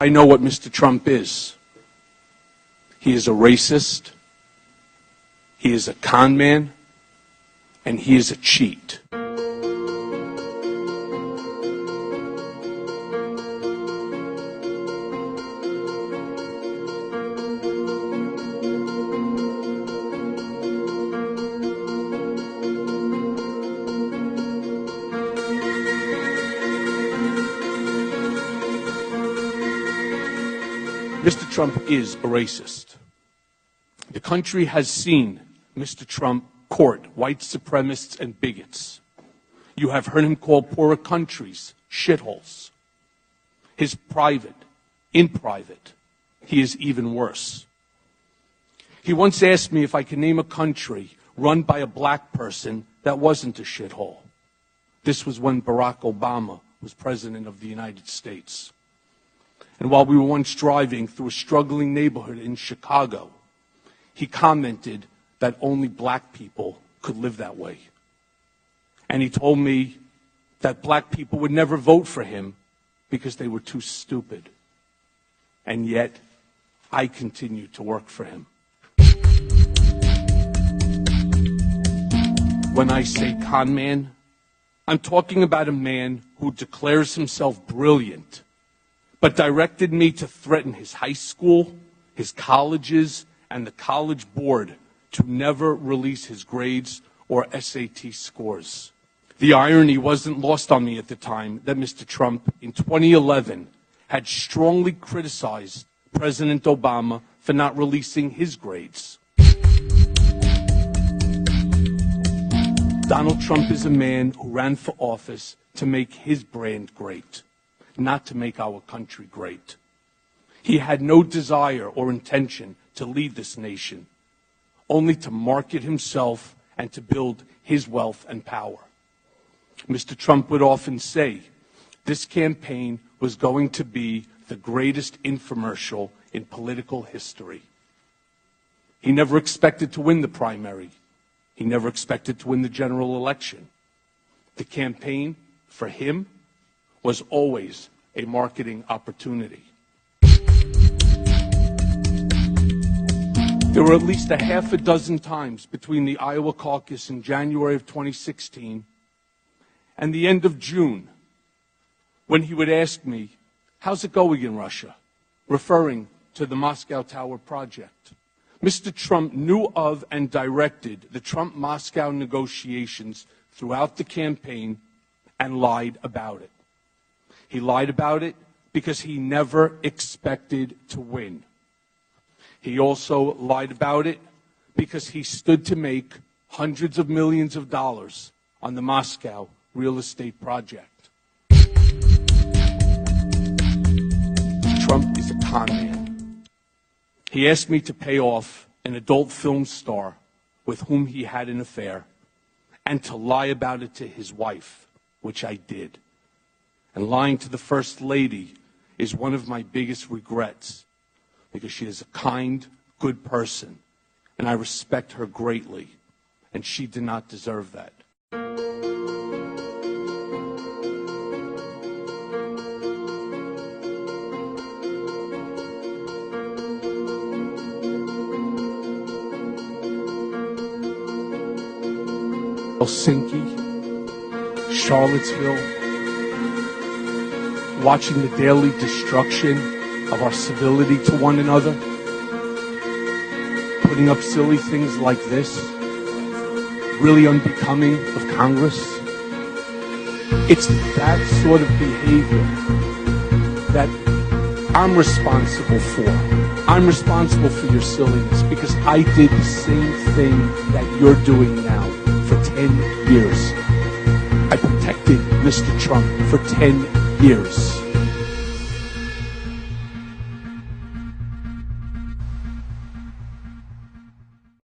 I know what Mr. Trump is. He is a racist, he is a con man, and he is a cheat. Mr. Trump is a racist. The country has seen Mr. Trump court white supremacists and bigots. You have heard him call poorer countries shitholes. In private, he is even worse. He once asked me if I could name a country run by a black person that wasn't a shithole. This was when Barack Obama was president of the United States. And while we were once driving through a struggling neighborhood in Chicago, he commented that only black people could live that way. And he told me that black people would never vote for him because they were too stupid. And yet, I continue to work for him. When I say con man, I'm talking about a man who declares himself brilliant, but directed me to threaten his high school, his colleges, and the college board to never release his grades or SAT scores. The irony wasn't lost on me at the time that Mr. Trump, in 2011, had strongly criticized President Obama for not releasing his grades. Donald Trump is a man who ran for office to make his brand great, not to make our country great. He had no desire or intention to lead this nation, only to market himself and to build his wealth and power. Mr. Trump would often say this campaign was going to be the greatest infomercial in political history. He never expected to win the primary. He never expected to win the general election. The campaign, for him, was always a marketing opportunity. There were at least a half a dozen times between the Iowa caucus in January of 2016 and the end of June when he would ask me, "How's it going in Russia?" referring to the Moscow Tower project. Mr. Trump knew of and directed the Trump-Moscow negotiations throughout the campaign and lied about it. He lied about it because he never expected to win. He also lied about it because he stood to make hundreds of millions of dollars on the Moscow real estate project. Trump is a con man. He asked me to pay off an adult film star with whom he had an affair and to lie about it to his wife, which I did. And lying to the First Lady is one of my biggest regrets because she is a kind, good person, and I respect her greatly, and she did not deserve that. Helsinki, Charlottesville, watching the daily destruction of our civility to one another, putting up silly things like this, really unbecoming of Congress. It's that sort of behavior that I'm responsible for. I'm responsible for your silliness because I did the same thing that you're doing now for 10 years. I protected Mr. Trump for 10 years.